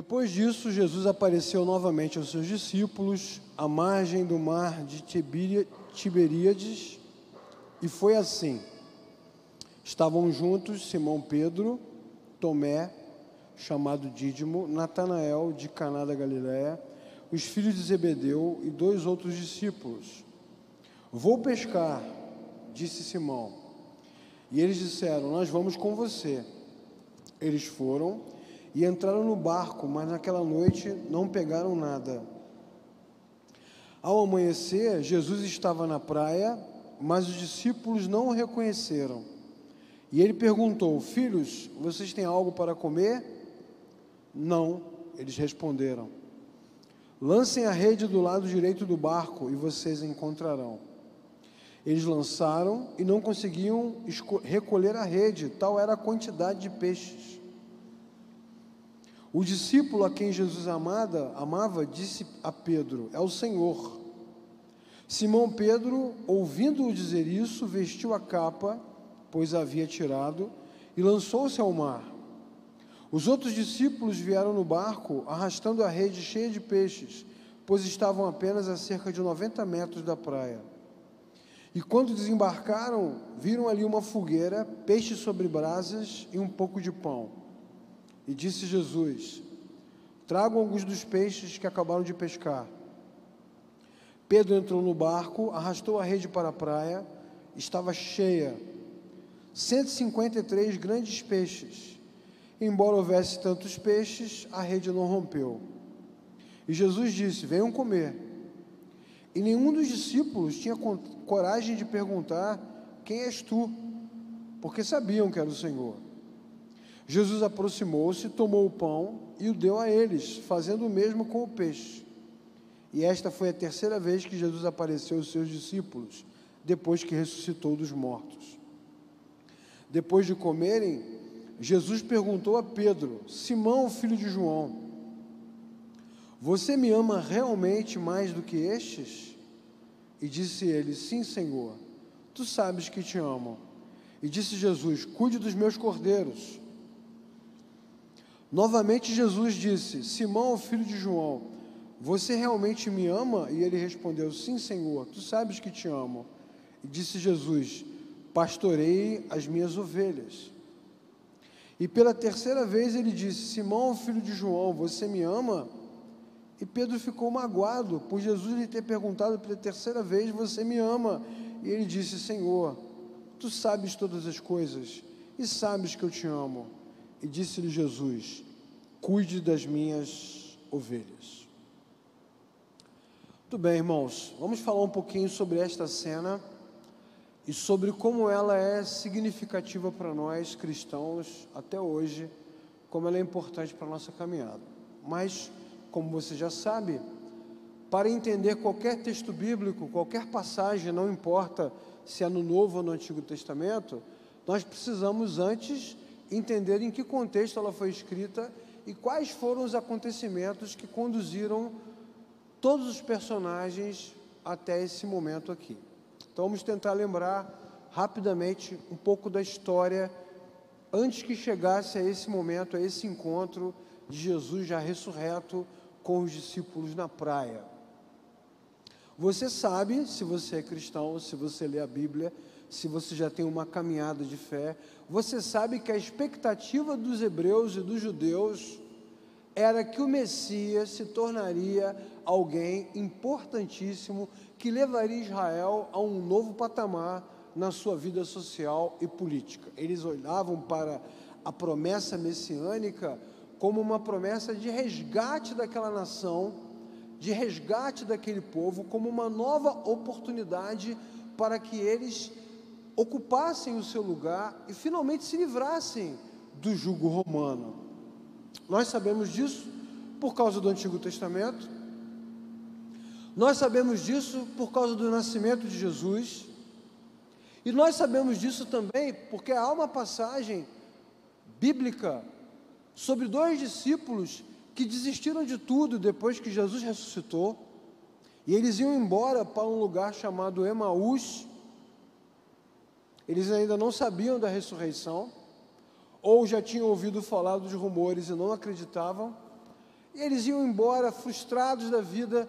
Depois disso, Jesus apareceu novamente aos seus discípulos à margem do mar de Tiberíades, e foi assim. Estavam juntos Simão Pedro, Tomé, chamado Dídimo, Natanael, de Caná da Galiléia, os filhos de Zebedeu e 2 outros discípulos. Vou pescar, disse Simão. E eles disseram, nós vamos com você. Eles foram e entraram no barco, mas naquela noite não pegaram nada. Ao amanhecer, Jesus estava na praia, mas os discípulos não o reconheceram. E ele perguntou, filhos, vocês têm algo para comer? Não, eles responderam. Lancem a rede do lado direito do barco e vocês encontrarão. Eles lançaram e não conseguiam recolher a rede, tal era a quantidade de peixes. O discípulo a quem Jesus amava disse a Pedro, é o Senhor. Simão Pedro, ouvindo-o dizer isso, vestiu a capa, pois a havia tirado, e lançou-se ao mar. Os outros discípulos vieram no barco, arrastando a rede cheia de peixes, pois estavam apenas a cerca de 90 metros da praia. E quando desembarcaram, viram ali uma fogueira, peixes sobre brasas e um pouco de pão. E disse Jesus, tragam alguns dos peixes que acabaram de pescar. Pedro entrou no barco, arrastou a rede para a praia, estava cheia, 153 grandes peixes. Embora houvesse tantos peixes, a rede não rompeu. E Jesus disse, venham comer. E nenhum dos discípulos tinha coragem de perguntar, quem és tu? Porque sabiam que era o Senhor. Jesus aproximou-se, tomou o pão e o deu a eles, fazendo o mesmo com o peixe. E esta foi a 3ª vez que Jesus apareceu aos seus discípulos, depois que ressuscitou dos mortos. Depois de comerem, Jesus perguntou a Pedro, Simão, filho de João, você me ama realmente mais do que estes? E disse ele, sim, Senhor, tu sabes que te amo. E disse Jesus, cuide dos meus cordeiros. Novamente Jesus disse, Simão, filho de João, você realmente me ama? E ele respondeu, sim, Senhor, tu sabes que te amo. E disse Jesus, pastorei as minhas ovelhas. E pela 3ª vez ele disse, Simão, filho de João, você me ama? E Pedro ficou magoado, por Jesus lhe ter perguntado pela 3ª vez, você me ama? E ele disse, Senhor, tu sabes todas as coisas, e sabes que eu te amo. E disse-lhe Jesus, cuide das minhas ovelhas. Muito bem, irmãos, vamos falar um pouquinho sobre esta cena e sobre como ela é significativa para nós cristãos até hoje, como ela é importante para a nossa caminhada. Mas, como você já sabe, para entender qualquer texto bíblico, qualquer passagem, não importa se é no Novo ou no Antigo Testamento, nós precisamos antes entender em que contexto ela foi escrita e quais foram os acontecimentos que conduziram todos os personagens até esse momento aqui. Então vamos tentar lembrar rapidamente um pouco da história antes que chegasse a esse momento, a esse encontro de Jesus já ressurreto com os discípulos na praia. Você sabe, se você é cristão, se você lê a Bíblia, se você já tem uma caminhada de fé, você sabe que a expectativa dos hebreus e dos judeus era que o Messias se tornaria alguém importantíssimo que levaria Israel a um novo patamar na sua vida social e política. Eles olhavam para a promessa messiânica como uma promessa de resgate daquela nação, de resgate daquele povo, como uma nova oportunidade para que eles ocupassem o seu lugar e finalmente se livrassem do jugo romano. Nós sabemos disso por causa do Antigo Testamento, nós sabemos disso por causa do nascimento de Jesus, e nós sabemos disso também porque há uma passagem bíblica sobre 2 discípulos que desistiram de tudo depois que Jesus ressuscitou, e eles iam embora para um lugar chamado Emaús. Eles ainda não sabiam da ressurreição, ou já tinham ouvido falar dos rumores e não acreditavam, E eles iam embora frustrados da vida,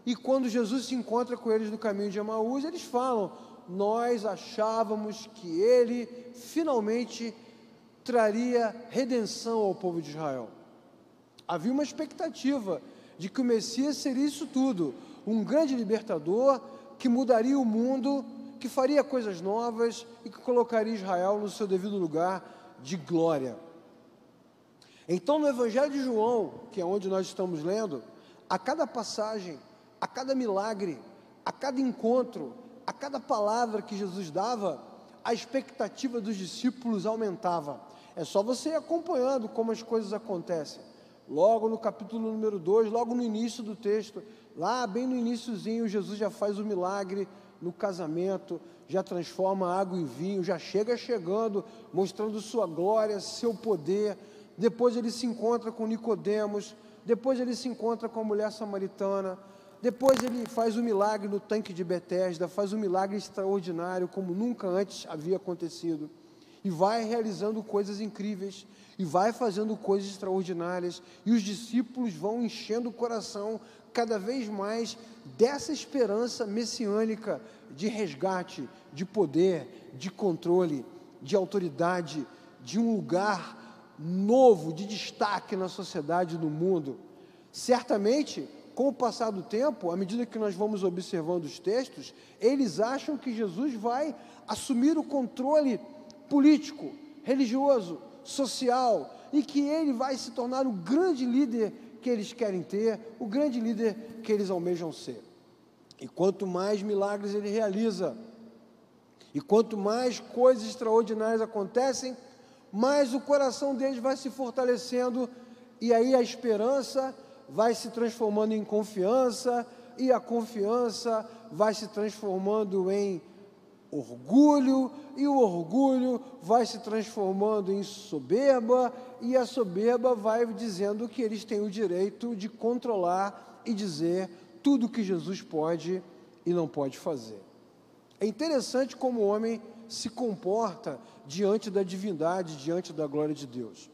e quando Jesus se encontra com eles no caminho de Emaús, eles falam: nós achávamos que ele finalmente traria redenção ao povo de Israel. Havia uma expectativa de que o Messias seria isso tudo, um grande libertador que mudaria o mundo, que faria coisas novas e que colocaria Israel no seu devido lugar de glória. Então, no Evangelho de João, que é onde nós estamos lendo, a cada passagem, a cada milagre, a cada encontro, a cada palavra que Jesus dava, a expectativa dos discípulos aumentava. É só você ir acompanhando como as coisas acontecem. Logo no capítulo número 2, logo no início do texto, lá bem no iniciozinho, Jesus já faz o milagre no casamento, já transforma água em vinho, já chegando, mostrando sua glória, seu poder. Depois ele se encontra com Nicodemos, depois ele se encontra com a mulher samaritana, depois ele faz o milagre no tanque de Betesda, faz um milagre extraordinário, como nunca antes havia acontecido, e vai realizando coisas incríveis, e vai fazendo coisas extraordinárias, e os discípulos vão enchendo o coração cada vez mais dessa esperança messiânica de resgate, de poder, de controle, de autoridade, de um lugar novo, de destaque na sociedade e no mundo. Certamente, com o passar do tempo, à medida que nós vamos observando os textos, eles acham que Jesus vai assumir o controle político, religioso, social, e que ele vai se tornar o grande líder que eles querem ter, o grande líder que eles almejam ser. E quanto mais milagres ele realiza, e quanto mais coisas extraordinárias acontecem, mais o coração deles vai se fortalecendo, e aí a esperança vai se transformando em confiança, e a confiança vai se transformando em orgulho, e o orgulho vai se transformando em soberba, e a soberba vai dizendo que eles têm o direito de controlar e dizer tudo o que Jesus pode e não pode fazer. É interessante como o homem se comporta diante da divindade, diante da glória de Deus.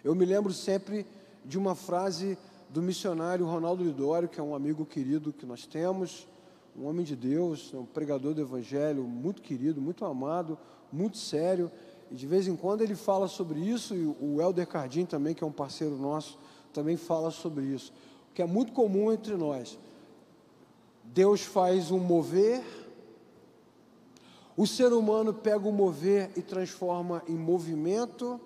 Eu me lembro sempre de uma frase do missionário Ronaldo Lidório, que é um amigo querido que nós temos, um homem de Deus, um pregador do Evangelho, muito querido, muito amado, muito sério, e de vez em quando ele fala sobre isso, e o Helder Cardim também, que é um parceiro nosso, também fala sobre isso, que é muito comum entre nós. Deus faz um mover, o ser humano pega o mover e transforma em movimento,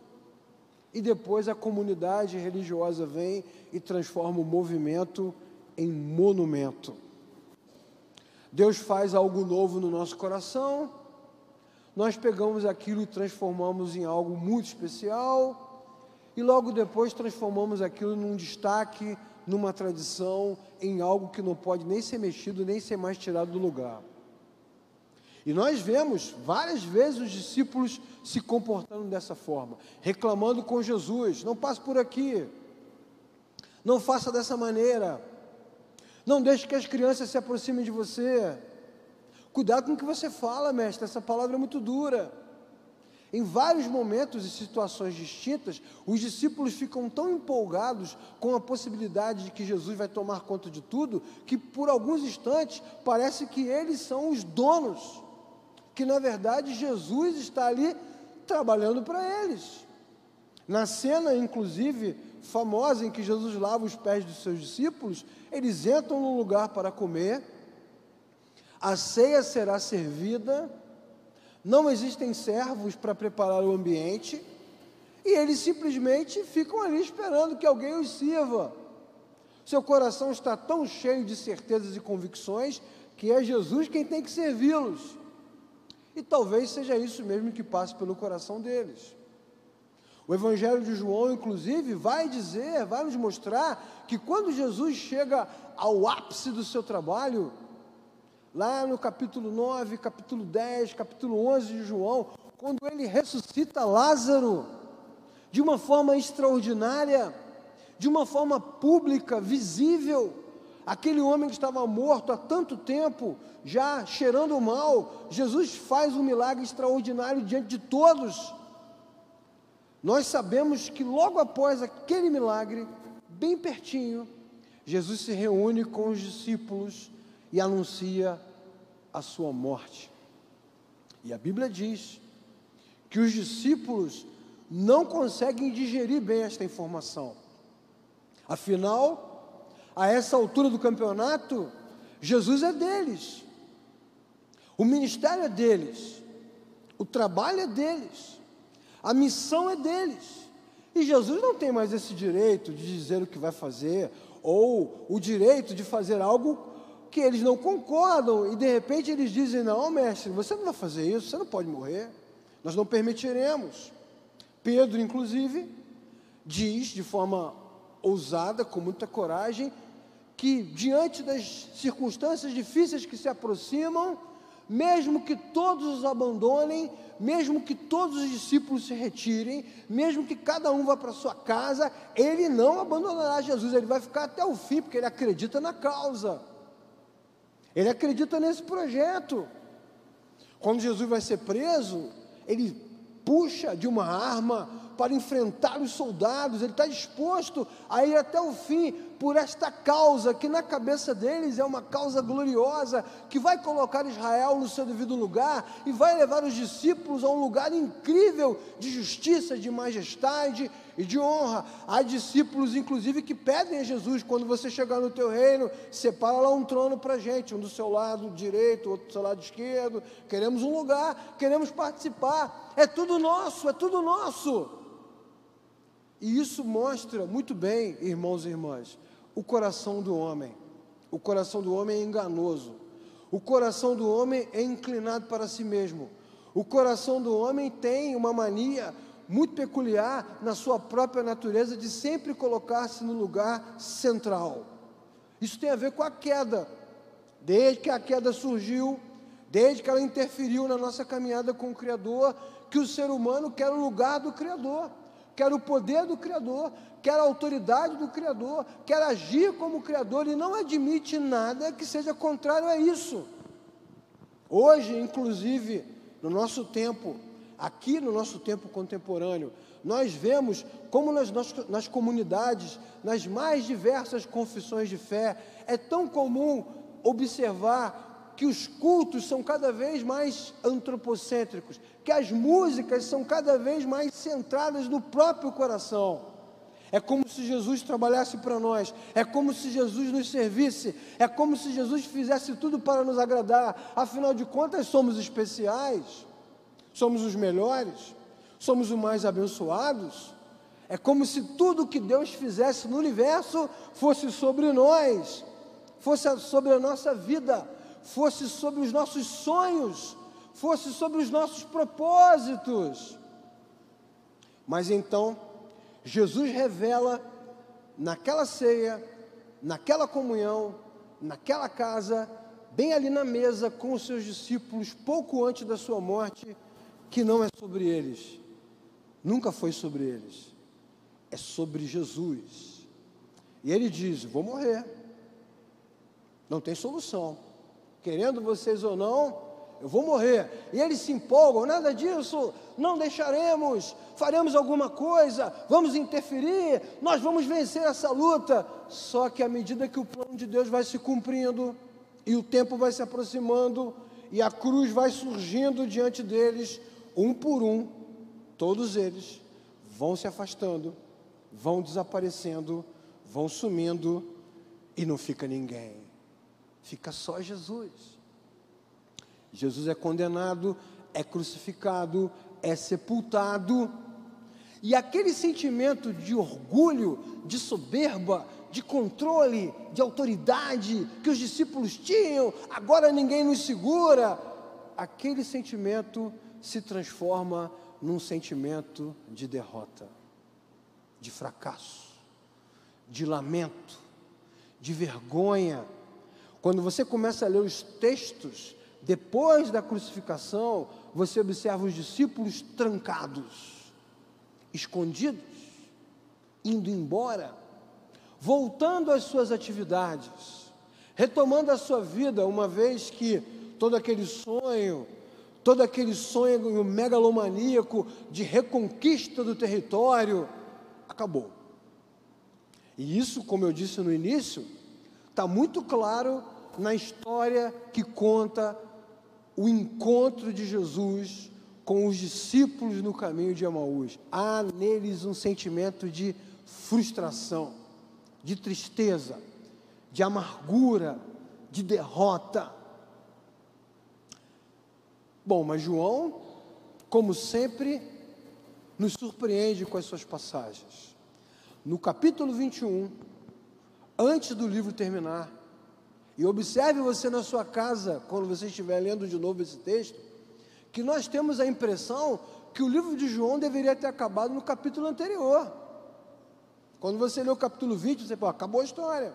e depois a comunidade religiosa vem e transforma o movimento em monumento. Deus faz algo novo no nosso coração, nós pegamos aquilo e transformamos em algo muito especial, e logo depois transformamos aquilo num destaque, numa tradição, em algo que não pode nem ser mexido, nem ser mais tirado do lugar. E nós vemos várias vezes os discípulos se comportando dessa forma, reclamando com Jesus: não passe por aqui, não faça dessa maneira, não deixe que as crianças se aproximem de você, cuidado com o que você fala, mestre, essa palavra é muito dura. Em vários momentos e situações distintas, os discípulos ficam tão empolgados com a possibilidade de que Jesus vai tomar conta de tudo, que por alguns instantes parece que eles são os donos, que na verdade Jesus está ali trabalhando para eles. Na cena, inclusive, famosa em que Jesus lava os pés dos seus discípulos, eles entram num lugar para comer, a ceia será servida, não existem servos para preparar o ambiente, e eles simplesmente ficam ali esperando que alguém os sirva. Seu coração está tão cheio de certezas e convicções, que é Jesus quem tem que servi-los. E talvez seja isso mesmo que passe pelo coração deles. O Evangelho de João, inclusive, vai nos mostrar que quando Jesus chega ao ápice do seu trabalho, lá no capítulo 9, capítulo 10, capítulo 11 de João, quando ele ressuscita Lázaro, de uma forma extraordinária, de uma forma pública, visível, aquele homem que estava morto há tanto tempo, já cheirando mal, Jesus faz um milagre extraordinário diante de todos. Nós sabemos que logo após aquele milagre, bem pertinho, Jesus se reúne com os discípulos e anuncia a sua morte. E a Bíblia diz que os discípulos não conseguem digerir bem esta informação. Afinal, a essa altura do campeonato, Jesus é deles, o ministério é deles, o trabalho é deles, a missão é deles, e Jesus não tem mais esse direito de dizer o que vai fazer, ou o direito de fazer algo que eles não concordam, e de repente eles dizem: não, mestre, você não vai fazer isso, você não pode morrer, nós não permitiremos. Pedro, inclusive, diz de forma ousada, com muita coragem, que diante das circunstâncias difíceis que se aproximam, mesmo que todos os abandonem, mesmo que todos os discípulos se retirem, mesmo que cada um vá para a sua casa, ele não abandonará Jesus, ele vai ficar até o fim, porque ele acredita na causa, ele acredita nesse projeto. Quando Jesus vai ser preso, ele puxa de uma arma para enfrentar os soldados, ele está disposto a ir até o fim por esta causa, que na cabeça deles é uma causa gloriosa, que vai colocar Israel no seu devido lugar, e vai levar os discípulos a um lugar incrível de justiça, de majestade e de honra. Há discípulos, inclusive, que pedem a Jesus: quando você chegar no teu reino, separa lá um trono para a gente, um do seu lado direito, outro do seu lado esquerdo, queremos um lugar, queremos participar, é tudo nosso, é tudo nosso. E isso mostra muito bem, irmãos e irmãs, o coração do homem. O coração do homem é enganoso. O coração do homem é inclinado para si mesmo. O coração do homem tem uma mania muito peculiar na sua própria natureza de sempre colocar-se no lugar central. Isso tem a ver com a queda. Desde que a queda surgiu, desde que ela interferiu na nossa caminhada com o Criador, que o ser humano quer o lugar do Criador, quer o poder do Criador, quer a autoridade do Criador, quer agir como Criador, e não admite nada que seja contrário a isso. Hoje, inclusive, no nosso tempo, aqui no nosso tempo contemporâneo, nós vemos como nas comunidades, nas mais diversas confissões de fé, é tão comum observar que os cultos são cada vez mais antropocêntricos, que as músicas são cada vez mais centradas no próprio coração. É como se Jesus trabalhasse para nós, é como se Jesus nos servisse, é como se Jesus fizesse tudo para nos agradar. Afinal de contas, somos especiais, somos os melhores, somos os mais abençoados. É como se tudo que Deus fizesse no universo fosse sobre nós, fosse sobre a nossa vida, fosse sobre os nossos sonhos, fosse sobre os nossos propósitos. Mas então, Jesus revela naquela ceia, naquela comunhão, naquela casa, bem ali na mesa com os seus discípulos, pouco antes da sua morte, que não é sobre eles, nunca foi sobre eles, é sobre Jesus. E ele diz: vou morrer, não tem solução, querendo vocês ou não, eu vou morrer. E eles se empolgam: nada disso, não deixaremos, faremos alguma coisa, vamos interferir, nós vamos vencer essa luta. Só que à medida que o plano de Deus vai se cumprindo, e o tempo vai se aproximando, e a cruz vai surgindo diante deles, um por um, todos eles vão se afastando, vão desaparecendo, vão sumindo, e não fica ninguém, fica só Jesus. Jesus é condenado, é crucificado, é sepultado, e aquele sentimento de orgulho, de soberba, de controle, de autoridade que os discípulos tinham, agora ninguém nos segura, aquele sentimento se transforma num sentimento de derrota, de fracasso, de lamento, de vergonha. Quando você começa a ler os textos depois da crucificação, você observa os discípulos trancados, escondidos, indo embora, voltando às suas atividades, retomando a sua vida, uma vez que todo aquele sonho megalomaníaco de reconquista do território acabou. E isso, como eu disse no início, está muito claro na história que conta o encontro de Jesus com os discípulos no caminho de Emaús. Há neles um sentimento de frustração, de tristeza, de amargura, de derrota. Bom, mas João, como sempre, nos surpreende com as suas passagens. No capítulo 21, antes do livro terminar, e observe você na sua casa, quando você estiver lendo de novo esse texto, que nós temos a impressão que o livro de João deveria ter acabado no capítulo anterior. Quando você lê o capítulo 20, você fala, acabou a história.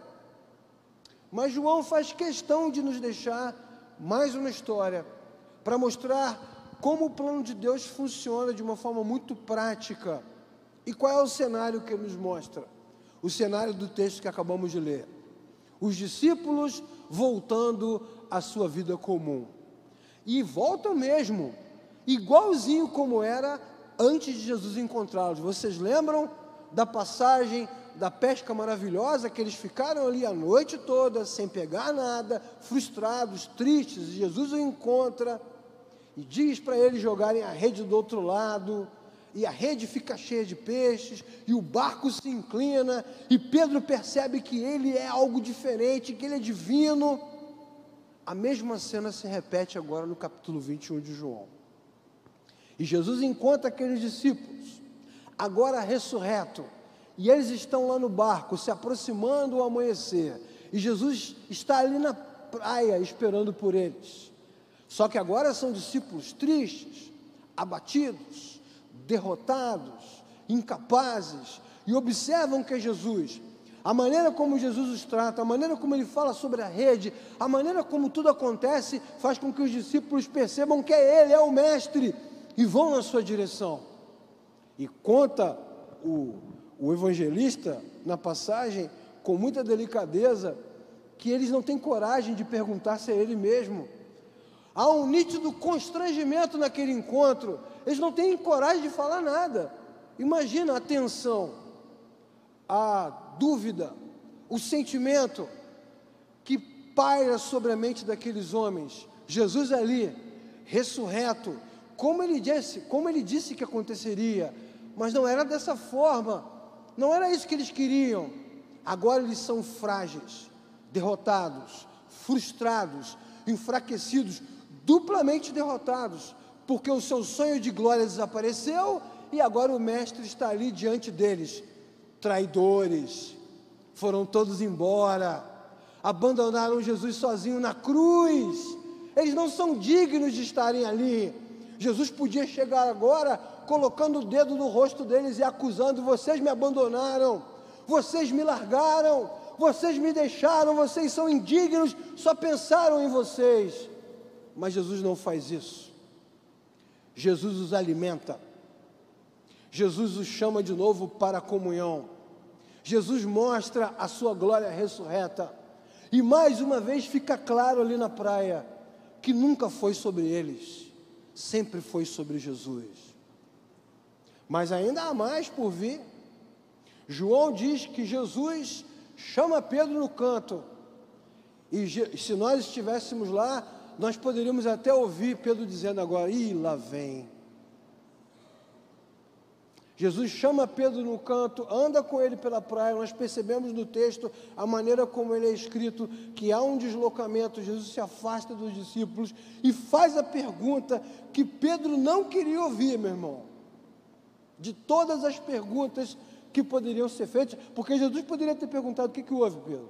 Mas João faz questão de nos deixar mais uma história, para mostrar como o plano de Deus funciona de uma forma muito prática. E qual é o cenário que ele nos mostra? O cenário do texto que acabamos de ler. Os discípulos voltando à sua vida comum. E voltam mesmo, igualzinho como era antes de Jesus encontrá-los. Vocês lembram da passagem da pesca maravilhosa, que eles ficaram ali a noite toda, sem pegar nada, frustrados, tristes, e Jesus o encontra e diz para eles jogarem a rede do outro lado, e a rede fica cheia de peixes, e o barco se inclina, e Pedro percebe que ele é algo diferente, que ele é divino. A mesma cena se repete agora no capítulo 21 de João. E Jesus encontra aqueles discípulos, agora ressurreto, e eles estão lá no barco, se aproximando do amanhecer, e Jesus está ali na praia esperando por eles. Só que agora são discípulos tristes, abatidos, derrotados, incapazes, e observam que é Jesus. A maneira como Jesus os trata, a maneira como ele fala sobre a rede, a maneira como tudo acontece, faz com que os discípulos percebam que é ele, é o mestre, e vão na sua direção. E conta o evangelista, na passagem, com muita delicadeza, que eles não têm coragem de perguntar se é ele mesmo. Há um nítido constrangimento naquele encontro, eles não têm coragem de falar nada. Imagina a tensão, a dúvida, o sentimento que paira sobre a mente daqueles homens. Jesus ali, ressurreto, como ele disse que aconteceria, mas não era dessa forma, não era isso que eles queriam. Agora eles são frágeis, derrotados, frustrados, enfraquecidos, duplamente derrotados, porque o seu sonho de glória desapareceu e agora o mestre está ali diante deles. Traidores, foram todos embora, abandonaram Jesus sozinho na cruz, eles não são dignos de estarem ali. Jesus podia chegar agora colocando o dedo no rosto deles e acusando: vocês me abandonaram, vocês me largaram, vocês me deixaram, vocês são indignos, só pensaram em vocês. Mas Jesus não faz isso. Jesus os alimenta, Jesus os chama de novo para a comunhão, Jesus mostra a sua glória ressurreta, e mais uma vez fica claro ali na praia, que nunca foi sobre eles, sempre foi sobre Jesus. Mas ainda há mais por vir. João diz que Jesus chama Pedro no canto, e se nós estivéssemos lá, nós poderíamos até ouvir Pedro dizendo agora: ih, lá vem. Jesus chama Pedro no canto, anda com ele pela praia. Nós percebemos no texto, a maneira como ele é escrito, que há um deslocamento. Jesus se afasta dos discípulos e faz a pergunta que Pedro não queria ouvir, meu irmão. De todas as perguntas que poderiam ser feitas, porque Jesus poderia ter perguntado: o que houve, Pedro?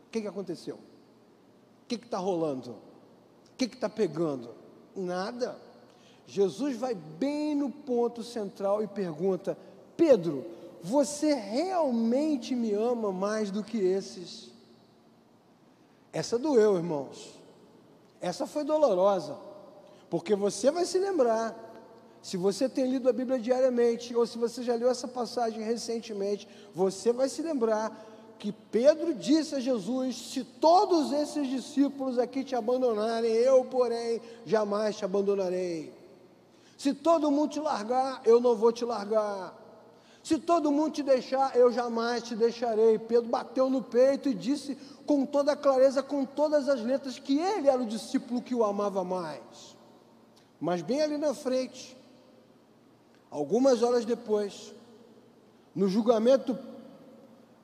O que aconteceu? O que está rolando? O que está pegando? Nada. Jesus vai bem no ponto central e pergunta: Pedro, você realmente me ama mais do que esses? Essa doeu, irmãos. Essa foi dolorosa, porque você vai se lembrar, se você tem lido a Bíblia diariamente, ou se você já leu essa passagem recentemente, você vai se lembrar que Pedro disse a Jesus: se todos esses discípulos aqui te abandonarem, eu, porém, jamais te abandonarei. Se todo mundo te largar, eu não vou te largar. Se todo mundo te deixar, eu jamais te deixarei. Pedro bateu no peito e disse com toda a clareza, com todas as letras, que ele era o discípulo que o amava mais. Mas bem ali na frente, algumas horas depois, no julgamento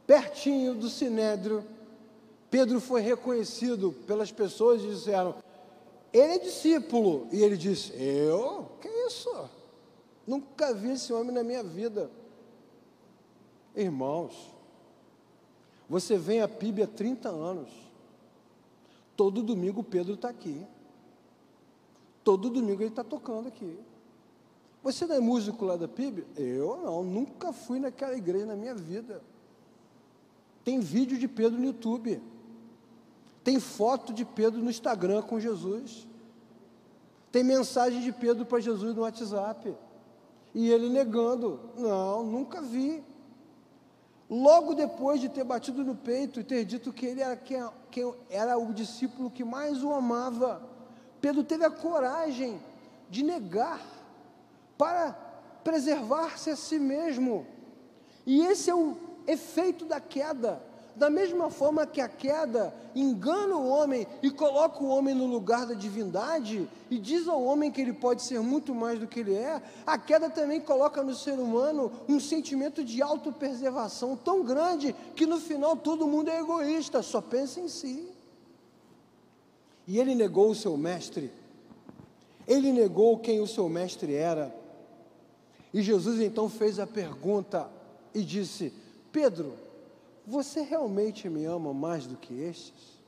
pertinho do Sinédrio, Pedro foi reconhecido pelas pessoas e disseram: ele é discípulo. E ele disse: eu? Que isso? Nunca vi esse homem na minha vida. Irmãos, você vem a PIB há 30 anos. Todo domingo Pedro está aqui. Todo domingo ele está tocando aqui. Você não é músico lá da PIB? Eu não, nunca fui naquela igreja na minha vida. Tem vídeo de Pedro no YouTube. Tem foto de Pedro no Instagram com Jesus. Tem mensagem de Pedro para Jesus no WhatsApp. E ele negando: não, nunca vi. Logo depois de ter batido no peito e ter dito que ele era quem era o discípulo que mais o amava, Pedro teve a coragem de negar para preservar-se a si mesmo. E esse é o efeito da queda. Da mesma forma que a queda engana o homem e coloca o homem no lugar da divindade e diz ao homem que ele pode ser muito mais do que ele é, a queda também coloca no ser humano um sentimento de autopreservação tão grande que no final todo mundo é egoísta, só pensa em si. E ele negou o seu mestre, ele negou quem o seu mestre era. E Jesus então fez a pergunta e disse: Pedro, você realmente me ama mais do que estes?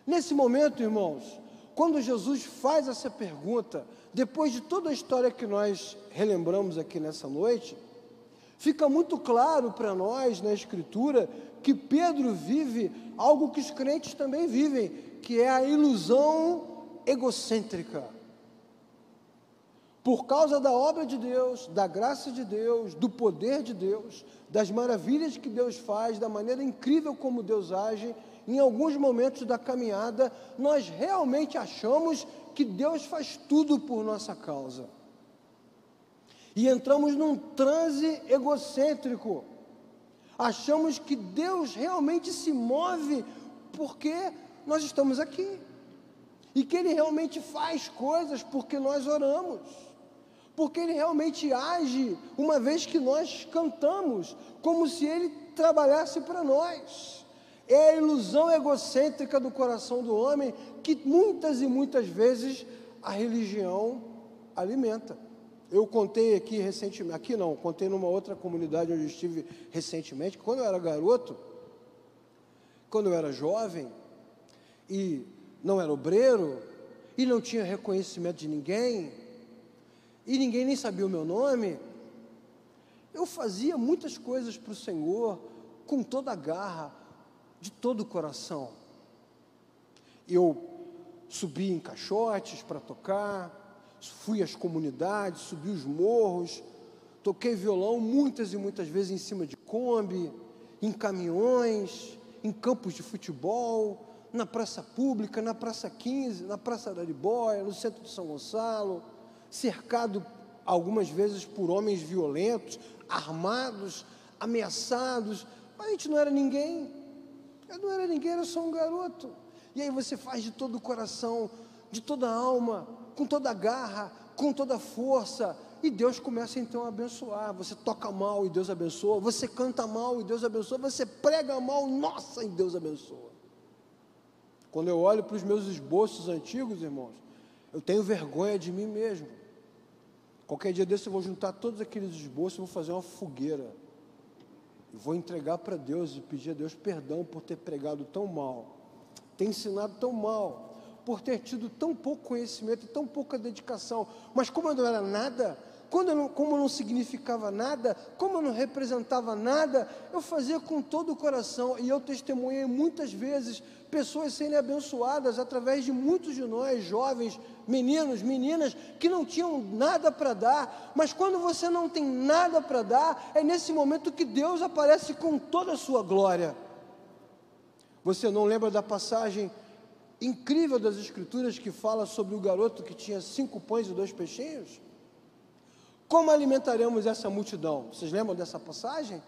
Nesse momento, irmãos, quando Jesus faz essa pergunta, depois de toda a história que nós relembramos aqui nessa noite, fica muito claro para nós na Escritura que Pedro vive algo que os crentes também vivem, que é a ilusão egocêntrica. Por causa da obra de Deus, da graça de Deus, do poder de Deus, das maravilhas que Deus faz, da maneira incrível como Deus age, em alguns momentos da caminhada, nós realmente achamos que Deus faz tudo por nossa causa. E entramos num transe egocêntrico. Achamos que Deus realmente se move porque nós estamos aqui. E que Ele realmente faz coisas porque nós oramos. Porque Ele realmente age uma vez que nós cantamos, como se Ele trabalhasse para nós. É a ilusão egocêntrica do coração do homem que muitas e muitas vezes a religião alimenta. Eu contei aqui recentemente, contei numa outra comunidade onde eu estive recentemente, que quando eu era garoto, quando eu era jovem, e não era obreiro, e não tinha reconhecimento de ninguém, e ninguém nem sabia o meu nome, eu fazia muitas coisas para o Senhor, com toda a garra, de todo o coração. Eu subi em caixotes para tocar, fui às comunidades, subi os morros, toquei violão muitas e muitas vezes em cima de Kombi, em caminhões, em campos de futebol, na praça pública, na praça 15, na praça da Aribóia, no centro de São Gonçalo, cercado algumas vezes por homens violentos, armados, ameaçados, mas a gente não era ninguém. Eu não era ninguém, era só um garoto. E aí você faz de todo o coração, de toda a alma, com toda a garra, com toda a força, e Deus começa então a abençoar. Você toca mal e Deus abençoa, você canta mal e Deus abençoa, você prega mal, nossa, e Deus abençoa. Quando eu olho para os meus esboços antigos, irmãos, eu tenho vergonha de mim mesmo. Qualquer dia desse eu vou juntar todos aqueles esboços e vou fazer uma fogueira. E vou entregar para Deus e pedir a Deus perdão por ter pregado tão mal, ter ensinado tão mal, por ter tido tão pouco conhecimento e tão pouca dedicação. Mas como eu não era nada, como eu não significava nada, como eu não representava nada, eu fazia com todo o coração. E eu testemunhei muitas vezes pessoas sendo abençoadas através de muitos de nós, jovens, meninos, meninas, que não tinham nada para dar. Mas quando você não tem nada para dar, é nesse momento que Deus aparece com toda a sua glória. Você não lembra da passagem incrível das Escrituras que fala sobre o garoto que tinha 5 pães e 2 peixinhos? Como alimentaremos essa multidão? Vocês lembram dessa passagem?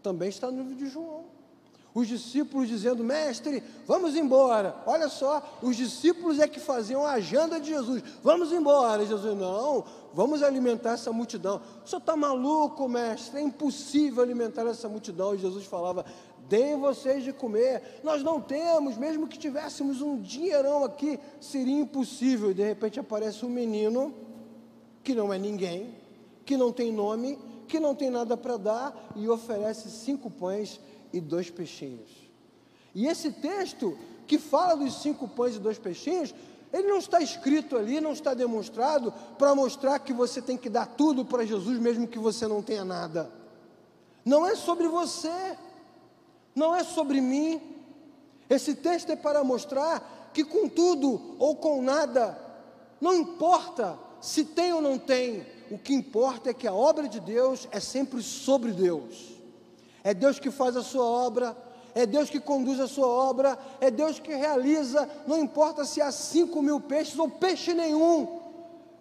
Também está no livro de João. Os discípulos dizendo: mestre, vamos embora. Olha só, os discípulos é que faziam a agenda de Jesus. Vamos embora. E Jesus: não, vamos alimentar essa multidão. O senhor está maluco, mestre? É impossível alimentar essa multidão. E Jesus falava: deem vocês de comer. Nós não temos, mesmo que tivéssemos um dinheirão aqui, seria impossível. E de repente aparece um menino que não é ninguém, que não tem nome, que não tem nada para dar, e oferece 5 pães e 2 peixinhos. E esse texto que fala dos 5 pães e 2 peixinhos, ele não está escrito ali, não está demonstrado para mostrar que você tem que dar tudo para Jesus, mesmo que você não tenha nada. Não é sobre você, não é sobre mim. Esse texto é para mostrar que com tudo ou com nada, não importa se tem ou não tem, o que importa é que a obra de Deus é sempre sobre Deus. É Deus que faz a sua obra, é Deus que conduz a sua obra, é Deus que realiza, não importa se há 5.000 peixes ou peixe nenhum.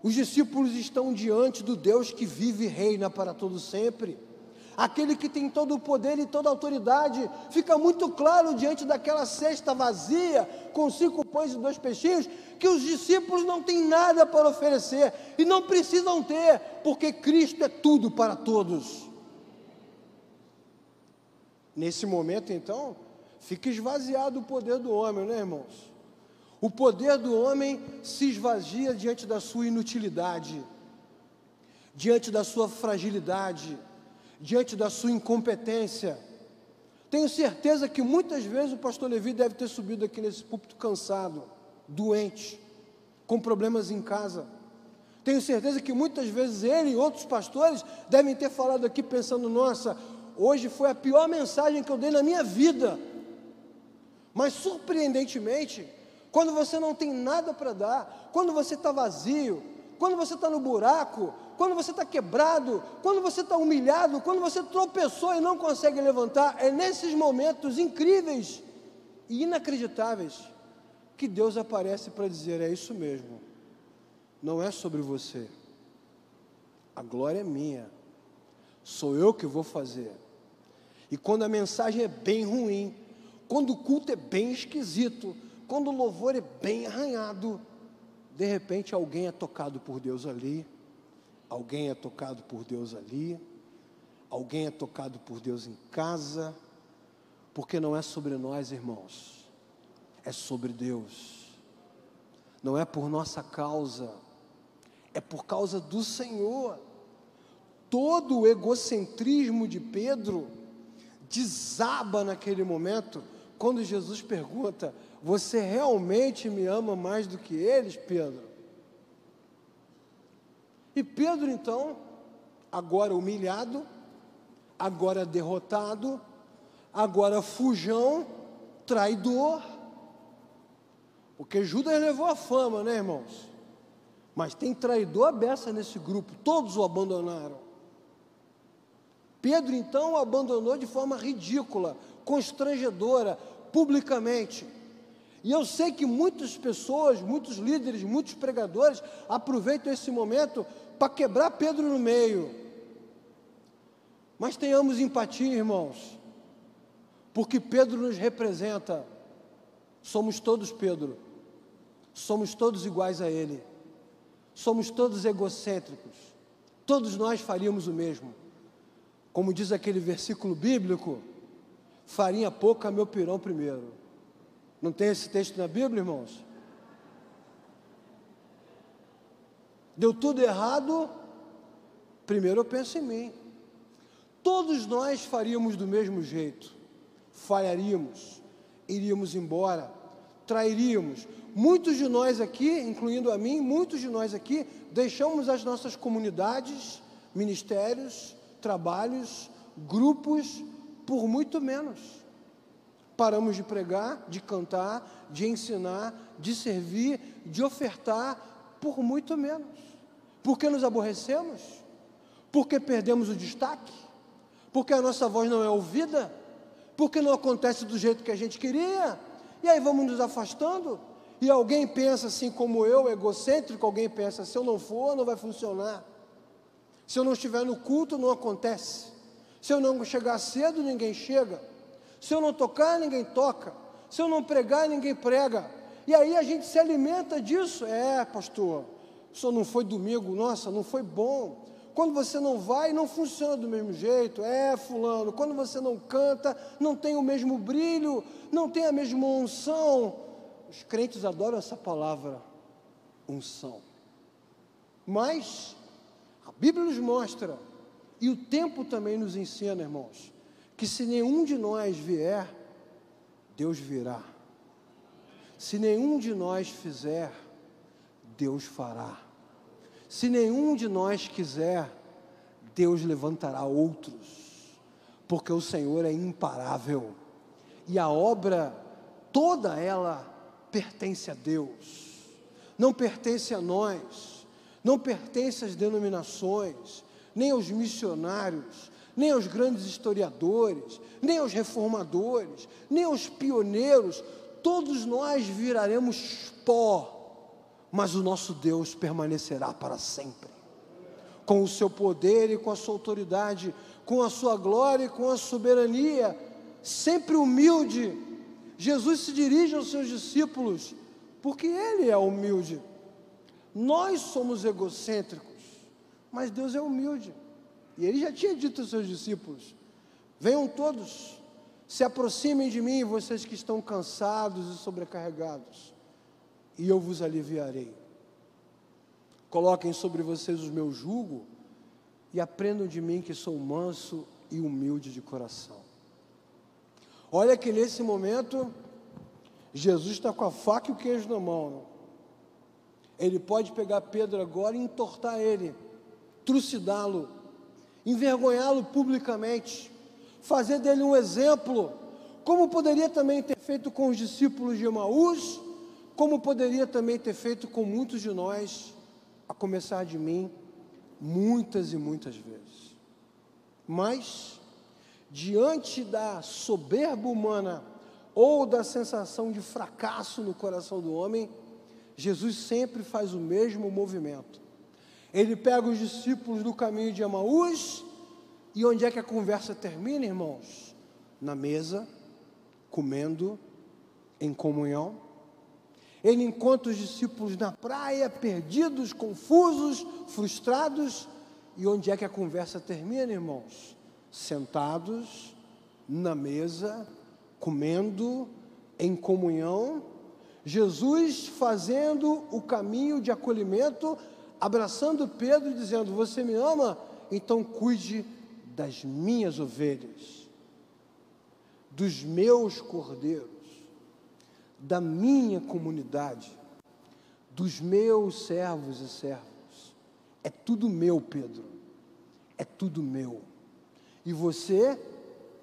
Os discípulos estão diante do Deus que vive e reina para todo sempre. Aquele que tem todo o poder e toda a autoridade. Fica muito claro diante daquela cesta vazia, com 5 pães e 2 peixinhos, que os discípulos não têm nada para oferecer, e não precisam ter, porque Cristo é tudo para todos. Nesse momento, então, fica esvaziado o poder do homem, né, irmãos? O poder do homem se esvazia diante da sua inutilidade, diante da sua fragilidade, diante da sua incompetência. Tenho certeza que muitas vezes o pastor Levi deve ter subido aqui nesse púlpito cansado, doente, com problemas em casa. Tenho certeza que muitas vezes ele e outros pastores devem ter falado aqui pensando: nossa, hoje foi a pior mensagem que eu dei na minha vida. Mas surpreendentemente, quando você não tem nada para dar, quando você está vazio, quando você está no buraco, quando você está quebrado, quando você está humilhado, quando você tropeçou e não consegue levantar, é nesses momentos incríveis e inacreditáveis que Deus aparece para dizer: é isso mesmo, não é sobre você, a glória é minha, sou eu que vou fazer. E quando a mensagem é bem ruim, quando o culto é bem esquisito, quando o louvor é bem arranhado, de repente alguém é tocado por Deus ali, alguém é tocado por Deus ali, alguém é tocado por Deus em casa, porque não é sobre nós, irmãos, é sobre Deus. Não é por nossa causa, é por causa do Senhor. Todo o egocentrismo de Pedro desaba naquele momento, quando Jesus pergunta: você realmente me ama mais do que eles, Pedro? E Pedro então, agora humilhado, agora derrotado, agora fujão, traidor, porque Judas levou a fama, né, irmãos? Mas tem traidor à beça nesse grupo, todos o abandonaram. Pedro então o abandonou de forma ridícula, constrangedora, publicamente. E eu sei que muitas pessoas, muitos líderes, muitos pregadores aproveitam esse momento para quebrar Pedro no meio. Mas tenhamos empatia, irmãos, porque Pedro nos representa. Somos todos Pedro, somos todos iguais a ele, somos todos egocêntricos, todos nós faríamos o mesmo. Como diz aquele versículo bíblico: farinha pouca, meu pirão primeiro. Não tem esse texto na Bíblia, irmãos? Deu tudo errado, primeiro eu penso em mim. Todos nós faríamos do mesmo jeito, falharíamos, iríamos embora, trairíamos. Muitos de nós aqui, incluindo a mim, muitos de nós aqui, deixamos as nossas comunidades, ministérios, trabalhos, grupos, por muito menos. Paramos de pregar, de cantar, de ensinar, de servir, de ofertar, por muito menos. Porque nos aborrecemos? Porque perdemos o destaque? Porque a nossa voz não é ouvida? Porque não acontece do jeito que a gente queria? E aí vamos nos afastando? E alguém pensa assim como eu, egocêntrico, alguém pensa: se eu não for, não vai funcionar. Se eu não estiver no culto, não acontece. Se eu não chegar cedo, ninguém chega. Se eu não tocar, ninguém toca. Se eu não pregar, ninguém prega. E aí a gente se alimenta disso. Pastor, o senhor não foi domingo, nossa, não foi bom. Quando você não vai, não funciona do mesmo jeito. Fulano, quando você não canta, não tem o mesmo brilho, não tem a mesma unção. Os crentes adoram essa palavra, unção. Mas a Bíblia nos mostra, e o tempo também nos ensina, irmãos, que se nenhum de nós vier, Deus virá. Se nenhum de nós fizer, Deus fará. Se nenhum de nós quiser, Deus levantará outros, porque o Senhor é imparável, e a obra, toda ela, pertence a Deus, não pertence a nós, não pertence às denominações, nem aos missionários, nem aos grandes historiadores, nem aos reformadores, nem aos pioneiros. Todos nós viraremos pó, mas o nosso Deus permanecerá para sempre, com o seu poder e com a sua autoridade, com a sua glória e com a soberania, sempre humilde. Jesus se dirige aos seus discípulos, porque Ele é humilde. Nós somos egocêntricos, mas Deus é humilde, e Ele já tinha dito aos seus discípulos: venham todos, se aproximem de mim, vocês que estão cansados e sobrecarregados, e eu vos aliviarei. Coloquem sobre vocês o meu jugo, e aprendam de mim, que sou manso e humilde de coração. Olha que nesse momento, Jesus está com a faca e o queijo na mão. Ele pode pegar Pedro agora e entortar ele, trucidá-lo, envergonhá-lo publicamente, fazer dele um exemplo, como poderia também ter feito com os discípulos de Emaús, como poderia também ter feito com muitos de nós, a começar de mim, muitas e muitas vezes. Mas, diante da soberba humana, ou da sensação de fracasso no coração do homem, Jesus sempre faz o mesmo movimento. Ele pega os discípulos no caminho de Emaús, e onde é que a conversa termina, irmãos? Na mesa, comendo, em comunhão. Ele encontra os discípulos na praia, perdidos, confusos, frustrados, e onde é que a conversa termina, irmãos? Sentados, na mesa, comendo, em comunhão, Jesus fazendo o caminho de acolhimento, abraçando Pedro e dizendo: você me ama? Então cuide das minhas ovelhas, dos meus cordeiros, da minha comunidade, dos meus servos e servas. É tudo meu, Pedro, é tudo meu. E você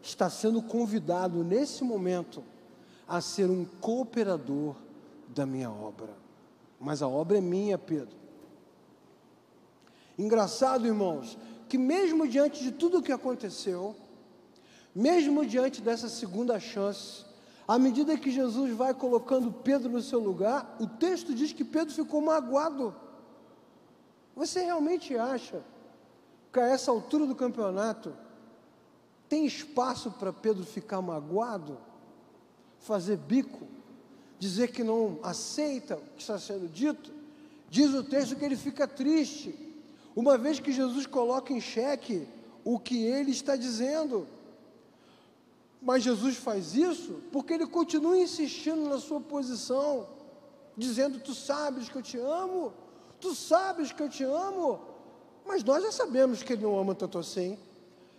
está sendo convidado nesse momento a ser um cooperador da minha obra. Mas a obra é minha, Pedro. Engraçado, irmãos, que mesmo diante de tudo o que aconteceu, mesmo diante dessa segunda chance, à medida que Jesus vai colocando Pedro no seu lugar, o texto diz que Pedro ficou magoado. Você realmente acha que a essa altura do campeonato tem espaço para Pedro ficar magoado, fazer bico, dizer que não aceita o que está sendo dito? Diz o texto que ele fica triste, uma vez que Jesus coloca em xeque o que ele está dizendo. Mas Jesus faz isso porque ele continua insistindo na sua posição, dizendo: tu sabes que eu te amo, tu sabes que eu te amo. Mas nós já sabemos que ele não ama tanto assim.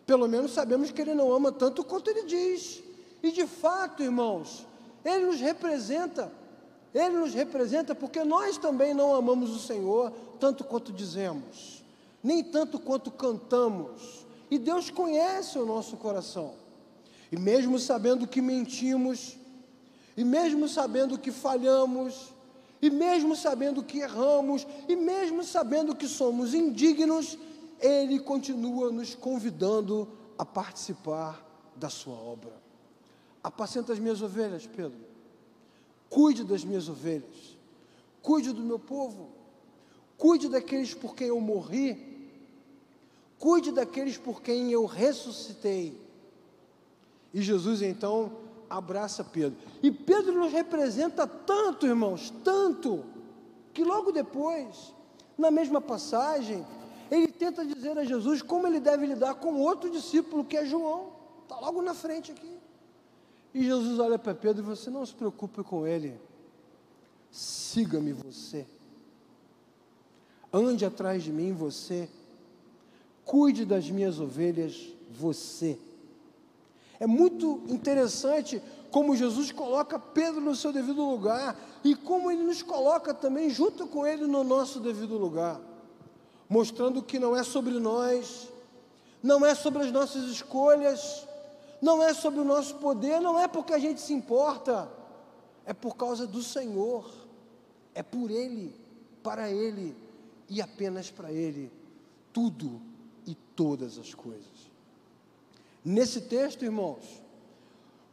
Pelo menos sabemos que ele não ama tanto quanto ele diz. E de fato, irmãos, ele nos representa porque nós também não amamos o Senhor tanto quanto dizemos, nem tanto quanto cantamos. E Deus conhece o nosso coração. E mesmo sabendo que mentimos, e mesmo sabendo que falhamos, e mesmo sabendo que erramos, e mesmo sabendo que somos indignos, Ele continua nos convidando a participar da sua obra. Apacenta as minhas ovelhas, Pedro. Cuide das minhas ovelhas. Cuide do meu povo. Cuide daqueles por quem eu morri. cuide daqueles por quem eu ressuscitei. E Jesus então abraça Pedro. E Pedro nos representa tanto, irmãos, tanto, que logo depois, na mesma passagem, ele tenta dizer a Jesus como ele deve lidar com outro discípulo, que é João. Está logo na frente aqui. E Jesus olha para Pedro e você não se preocupe com ele. Siga-me você. Ande atrás de mim você. Cuide das minhas ovelhas você. É muito interessante como Jesus coloca Pedro no seu devido lugar e como ele nos coloca também junto com ele no nosso devido lugar, mostrando que não é sobre nós, não é sobre as nossas escolhas, não é sobre o nosso poder, não é porque a gente se importa, é por causa do Senhor, é por Ele, para Ele e apenas para Ele, tudo e todas as coisas. Nesse texto, irmãos,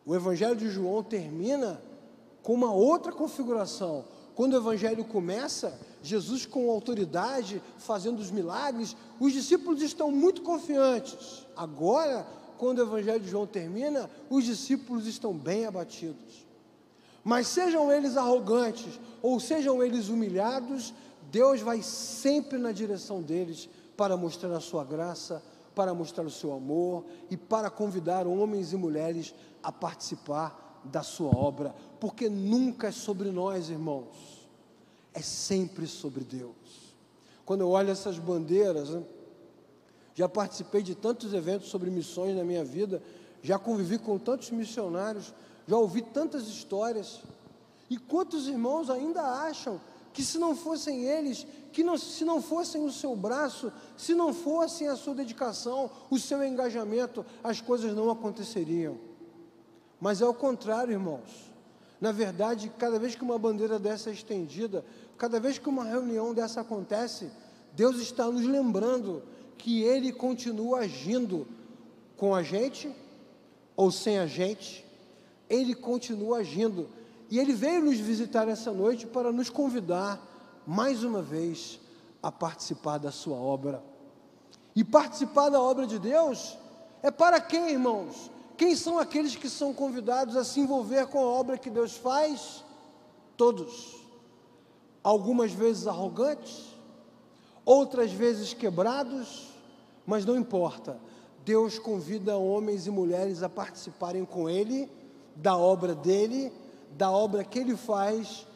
o Evangelho de João termina com uma outra configuração. Quando o Evangelho começa, Jesus com autoridade, fazendo os milagres, os discípulos estão muito confiantes. Agora, quando o Evangelho de João termina, os discípulos estão bem abatidos. Mas sejam eles arrogantes ou sejam eles humilhados, Deus vai sempre na direção deles para mostrar a sua graça, para mostrar o seu amor e para convidar homens e mulheres a participar da sua obra, porque nunca é sobre nós, irmãos, é sempre sobre Deus. Quando eu olho essas bandeiras, né, já participei de tantos eventos sobre missões na minha vida, já convivi com tantos missionários, já ouvi tantas histórias, e quantos irmãos ainda acham que se não fossem eles, se não fossem o seu braço, se não fossem a sua dedicação, o seu engajamento, as coisas não aconteceriam. Mas é o contrário, irmãos. Na verdade, cada vez que uma bandeira dessa é estendida, cada vez que uma reunião dessa acontece, Deus está nos lembrando que Ele continua agindo com a gente ou sem a gente, Ele continua agindo. E Ele veio nos visitar essa noite para nos convidar, mais uma vez, a participar da sua obra. E participar da obra de Deus é para quem, irmãos? Quem são aqueles que são convidados a se envolver com a obra que Deus faz? Todos. Algumas vezes arrogantes, outras vezes quebrados, mas não importa. Deus convida homens e mulheres a participarem com Ele, da obra dEle, da obra que Ele faz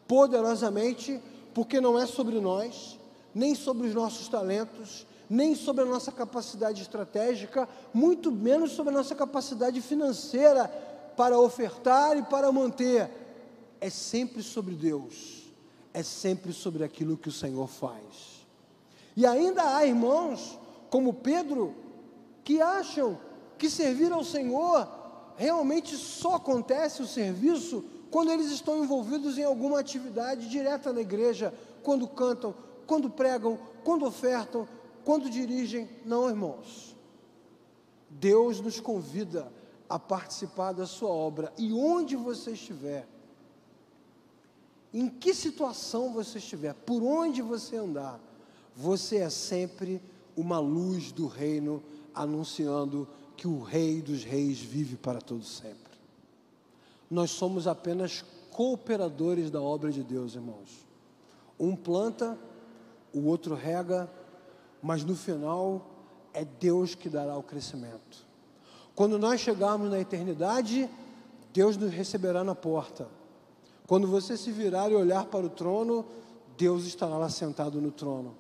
poderosamente, porque não é sobre nós, nem sobre os nossos talentos, nem sobre a nossa capacidade estratégica, muito menos sobre a nossa capacidade financeira para ofertar e para manter. É sempre sobre Deus, é sempre sobre aquilo que o Senhor faz. E ainda há irmãos, como Pedro, que acham que servir ao Senhor realmente só acontece o serviço quando eles estão envolvidos em alguma atividade direta na igreja, quando cantam, quando pregam, quando ofertam, quando dirigem. Não, irmãos. Deus nos convida a participar da sua obra. E onde você estiver, em que situação você estiver, por onde você andar, você é sempre uma luz do reino, anunciando que o Rei dos Reis vive para todo sempre. Nós somos apenas cooperadores da obra de Deus, irmãos. Um planta, o outro rega, mas no final é Deus que dará o crescimento. Quando nós chegarmos na eternidade, Deus nos receberá na porta. Quando você se virar e olhar para o trono, Deus estará lá sentado no trono.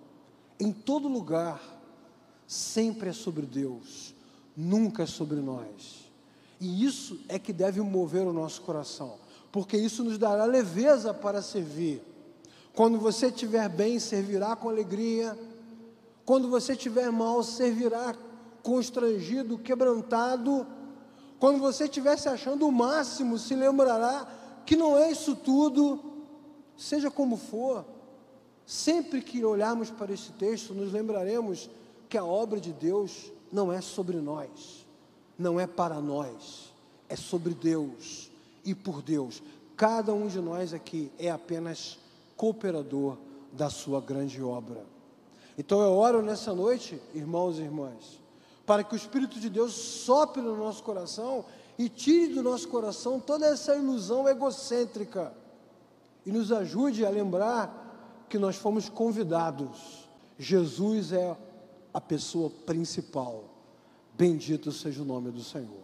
Em todo lugar, sempre é sobre Deus, nunca é sobre nós. E isso é que deve mover o nosso coração, porque isso nos dará leveza para servir. Quando você estiver bem, servirá com alegria. Quando você estiver mal, servirá constrangido, quebrantado. Quando você estiver se achando o máximo, se lembrará que não é isso tudo. Seja como for, sempre que olharmos para esse texto, nos lembraremos que a obra de Deus não é sobre nós, não é para nós, é sobre Deus e por Deus. Cada um de nós aqui é apenas cooperador da sua grande obra. Então eu oro nessa noite, irmãos e irmãs, para que o Espírito de Deus sopre no nosso coração e tire do nosso coração toda essa ilusão egocêntrica e nos ajude a lembrar que nós fomos convidados. Jesus é a pessoa principal. Bendito seja o nome do Senhor.